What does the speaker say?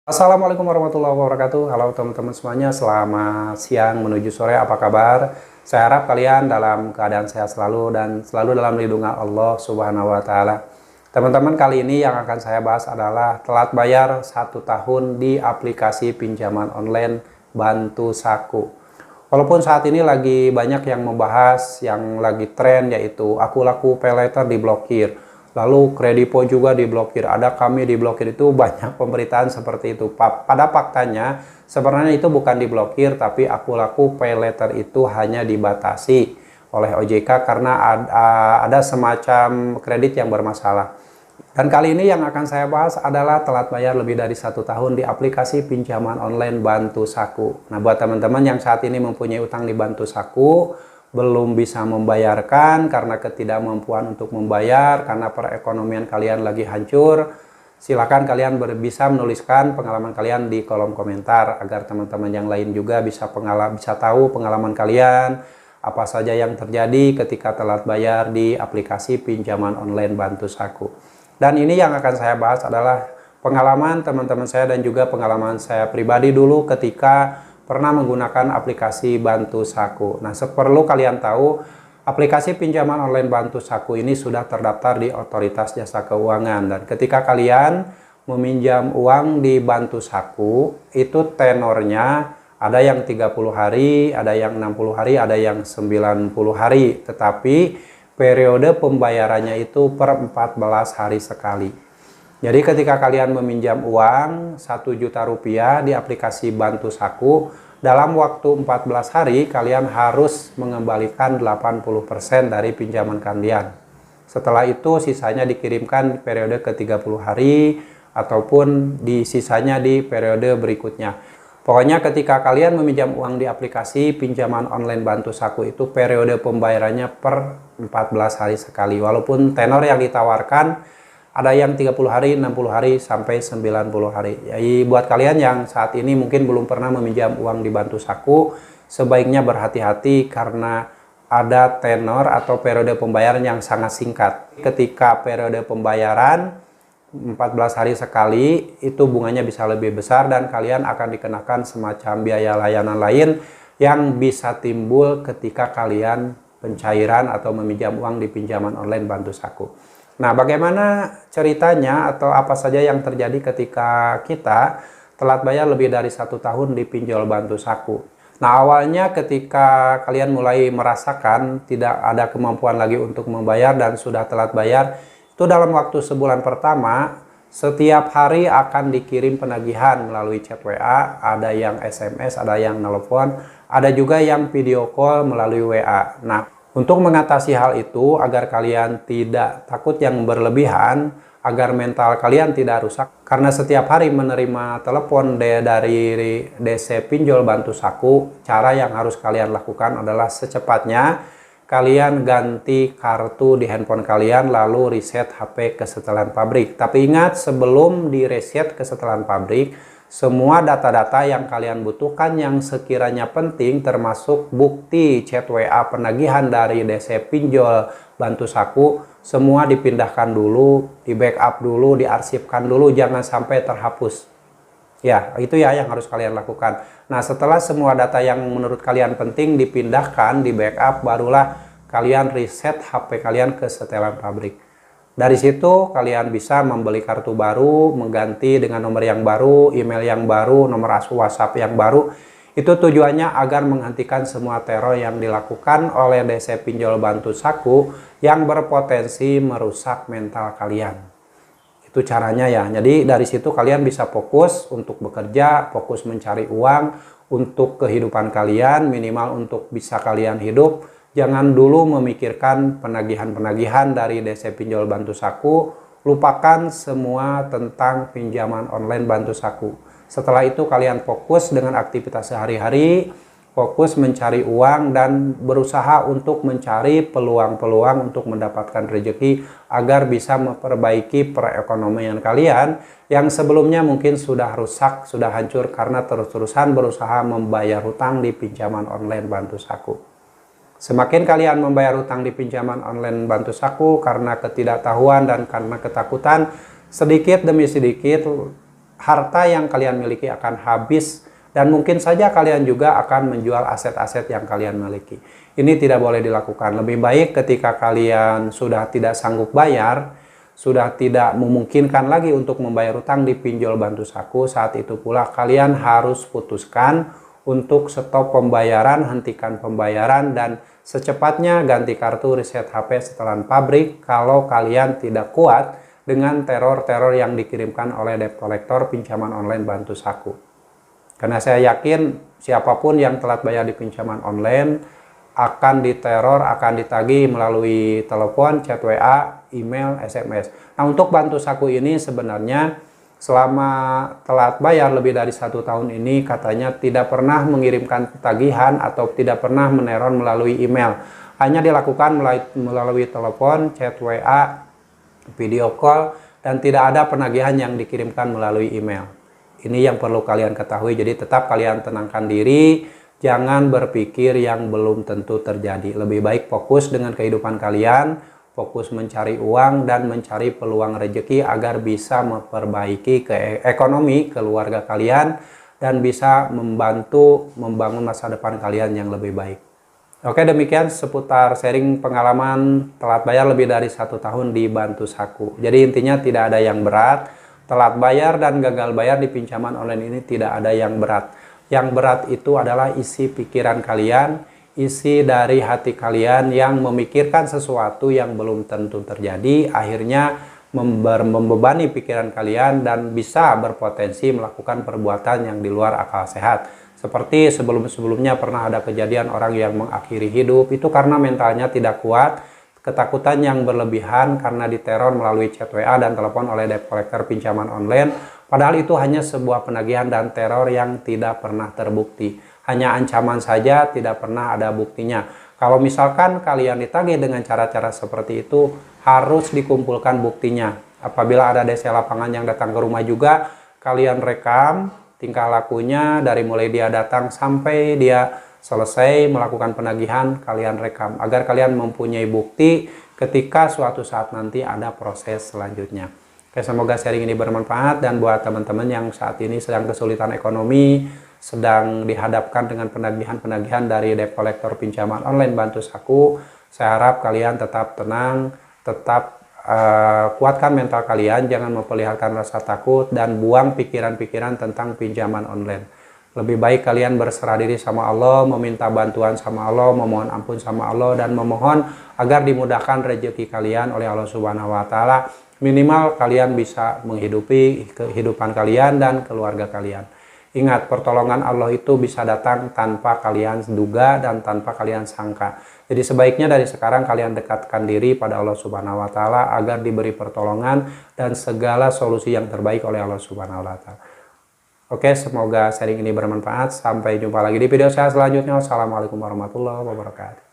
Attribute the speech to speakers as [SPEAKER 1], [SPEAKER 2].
[SPEAKER 1] Assalamualaikum warahmatullahi wabarakatuh. Halo teman-teman semuanya, selamat siang menuju sore, apa kabar? Saya harap kalian dalam keadaan sehat selalu dan selalu dalam lindungan Allah Subhanahu wa Ta'ala. Teman-teman, kali ini yang akan saya bahas adalah telat bayar 1 tahun di aplikasi pinjaman online Bantu Saku. Walaupun saat ini lagi banyak yang membahas, yang lagi tren, yaitu Aku Laku Pay Later diblokir. Lalu Kredipo juga diblokir, ada Kami diblokir, itu banyak pemberitaan seperti itu. Pada faktanya sebenarnya itu bukan diblokir, tapi Aku Laku Pay Later itu hanya dibatasi oleh OJK karena ada semacam kredit yang bermasalah. Dan kali ini yang akan saya bahas adalah telat bayar lebih dari 1 tahun di aplikasi pinjaman online Bantu Saku. Nah, buat teman-teman yang saat ini mempunyai utang di Bantu Saku, belum bisa membayarkan karena ketidakmampuan untuk membayar, karena perekonomian kalian lagi hancur, silakan kalian bisa menuliskan pengalaman kalian di kolom komentar agar teman-teman yang lain juga bisa tahu pengalaman kalian, apa saja yang terjadi ketika telat bayar di aplikasi pinjaman online Bantu Saku. Dan ini yang akan saya bahas adalah pengalaman teman-teman saya dan juga pengalaman saya pribadi dulu ketika pernah menggunakan aplikasi Bantu Saku. Nah, perlu kalian tahu, aplikasi pinjaman online Bantu Saku ini sudah terdaftar di Otoritas Jasa Keuangan. Dan ketika kalian meminjam uang di Bantu Saku, itu tenornya ada yang 30 hari, ada yang 60 hari, ada yang 90 hari. Tetapi periode pembayarannya itu per 14 hari sekali. Jadi ketika kalian meminjam uang 1 juta rupiah di aplikasi Bantu Saku, dalam waktu 14 hari kalian harus mengembalikan 80% dari pinjaman kalian. Setelah itu sisanya dikirimkan periode ke 30 hari ataupun sisanya di periode berikutnya. Pokoknya ketika kalian meminjam uang di aplikasi pinjaman online Bantu Saku itu periode pembayarannya per 14 hari sekali. Walaupun tenor yang ditawarkan ada yang 30 hari, 60 hari, sampai 90 hari. Jadi buat kalian yang saat ini mungkin belum pernah meminjam uang di Bantu Saku, sebaiknya berhati-hati karena ada tenor atau periode pembayaran yang sangat singkat. Ketika periode pembayaran 14 hari sekali, itu bunganya bisa lebih besar dan kalian akan dikenakan semacam biaya layanan lain yang bisa timbul ketika kalian pencairan atau meminjam uang di pinjaman online Bantu Saku. Nah, bagaimana ceritanya atau apa saja yang terjadi ketika kita telat bayar lebih dari 1 tahun di pinjol Bantu Saku? Nah, awalnya ketika kalian mulai merasakan tidak ada kemampuan lagi untuk membayar dan sudah telat bayar, itu dalam waktu sebulan pertama, setiap hari akan dikirim penagihan melalui chat WA, ada yang SMS, ada yang nelpon, ada juga yang video call melalui WA. Nah, untuk mengatasi hal itu, agar kalian tidak takut yang berlebihan, agar mental kalian tidak rusak, karena setiap hari menerima telepon dari DC Pinjol Bantu Saku, cara yang harus kalian lakukan adalah secepatnya kalian ganti kartu di handphone kalian, lalu reset HP kesetelan pabrik. Tapi ingat, sebelum di reset kesetelan pabrik, semua data-data yang kalian butuhkan yang sekiranya penting termasuk bukti chat WA penagihan dari DC Pinjol Bantu Saku, semua dipindahkan dulu, di backup dulu, diarsipkan dulu, jangan sampai terhapus. Ya, itu ya yang harus kalian lakukan. Nah, setelah semua data yang menurut kalian penting dipindahkan, di backup, barulah kalian reset HP kalian ke setelan pabrik. Dari situ kalian bisa membeli kartu baru, mengganti dengan nomor yang baru, email yang baru, nomor WhatsApp yang baru. Itu tujuannya agar menghentikan semua teror yang dilakukan oleh DC Pinjol Bantu Saku yang berpotensi merusak mental kalian. Itu caranya ya. Jadi dari situ kalian bisa fokus untuk bekerja, fokus mencari uang untuk kehidupan kalian, minimal untuk bisa kalian hidup. Jangan dulu memikirkan penagihan-penagihan dari DC Pinjol Bantu Saku, lupakan semua tentang pinjaman online Bantu Saku. Setelah itu kalian fokus dengan aktivitas sehari-hari, fokus mencari uang dan berusaha untuk mencari peluang-peluang untuk mendapatkan rezeki agar bisa memperbaiki perekonomian kalian yang sebelumnya mungkin sudah rusak, sudah hancur karena terus-terusan berusaha membayar hutang di pinjaman online Bantu Saku. Semakin kalian membayar hutang di pinjaman online Bantu Saku karena ketidaktahuan dan karena ketakutan, sedikit demi sedikit harta yang kalian miliki akan habis dan mungkin saja kalian juga akan menjual aset-aset yang kalian miliki. Ini tidak boleh dilakukan. Lebih baik ketika kalian sudah tidak sanggup bayar, sudah tidak memungkinkan lagi untuk membayar utang di pinjol Bantu Saku, saat itu pula kalian harus putuskan untuk stop pembayaran, hentikan pembayaran, dan secepatnya ganti kartu reset HP setelan pabrik kalau kalian tidak kuat dengan teror-teror yang dikirimkan oleh debt collector pinjaman online Bantu Saku. Karena saya yakin siapapun yang telat bayar di pinjaman online akan diteror, akan ditagih melalui telepon, chat WA, email, SMS. Nah, untuk Bantu Saku ini sebenarnya selama telat bayar lebih dari 1 tahun ini katanya tidak pernah mengirimkan tagihan atau tidak pernah meneror melalui email. Hanya dilakukan melalui telepon, chat WA, video call, dan tidak ada penagihan yang dikirimkan melalui email. Ini yang perlu kalian ketahui, jadi tetap kalian tenangkan diri. Jangan berpikir yang belum tentu terjadi. Lebih baik fokus dengan kehidupan kalian, fokus mencari uang dan mencari peluang rezeki agar bisa memperbaiki ekonomi keluarga kalian dan bisa membantu membangun masa depan kalian yang lebih baik. Oke, demikian seputar sharing pengalaman telat bayar lebih dari 1 tahun di Bantu Saku. Jadi intinya tidak ada yang berat. Telat bayar dan gagal bayar di pinjaman online ini tidak ada yang berat. Yang berat itu adalah isi pikiran kalian, isi dari hati kalian yang memikirkan sesuatu yang belum tentu terjadi, akhirnya membebani pikiran kalian dan bisa berpotensi melakukan perbuatan yang di luar akal sehat. Seperti sebelum-sebelumnya pernah ada kejadian orang yang mengakhiri hidup, itu karena mentalnya tidak kuat, ketakutan yang berlebihan karena diteror melalui chat WA dan telepon oleh debt collector pinjaman online. Padahal itu hanya sebuah penagihan dan teror yang tidak pernah terbukti. Hanya ancaman saja, tidak pernah ada buktinya. Kalau misalkan kalian ditagih dengan cara-cara seperti itu, harus dikumpulkan buktinya. Apabila ada DC lapangan yang datang ke rumah juga, kalian rekam tingkah lakunya dari mulai dia datang sampai dia selesai melakukan penagihan, kalian rekam. Agar kalian mempunyai bukti ketika suatu saat nanti ada proses selanjutnya. Oke, semoga sharing ini bermanfaat, dan buat teman-teman yang saat ini sedang kesulitan ekonomi, sedang dihadapkan dengan penagihan-penagihan dari debt collector pinjaman online Bantu Saku, saya harap kalian tetap tenang, tetap kuatkan mental kalian, jangan memperlihatkan rasa takut, dan buang pikiran-pikiran tentang pinjaman online. Lebih baik kalian berserah diri sama Allah, meminta bantuan sama Allah, memohon ampun sama Allah, dan memohon agar dimudahkan rezeki kalian oleh Allah Subhanahu wa Ta'ala. Minimal kalian bisa menghidupi kehidupan kalian dan keluarga kalian. Ingat, pertolongan Allah itu bisa datang tanpa kalian duga dan tanpa kalian sangka. Jadi sebaiknya dari sekarang kalian dekatkan diri pada Allah Subhanahu wa Ta'ala agar diberi pertolongan dan segala solusi yang terbaik oleh Allah Subhanahu wa Ta'ala. Oke, semoga sharing ini bermanfaat. Sampai jumpa lagi di video saya selanjutnya. Wassalamualaikum warahmatullahi wabarakatuh.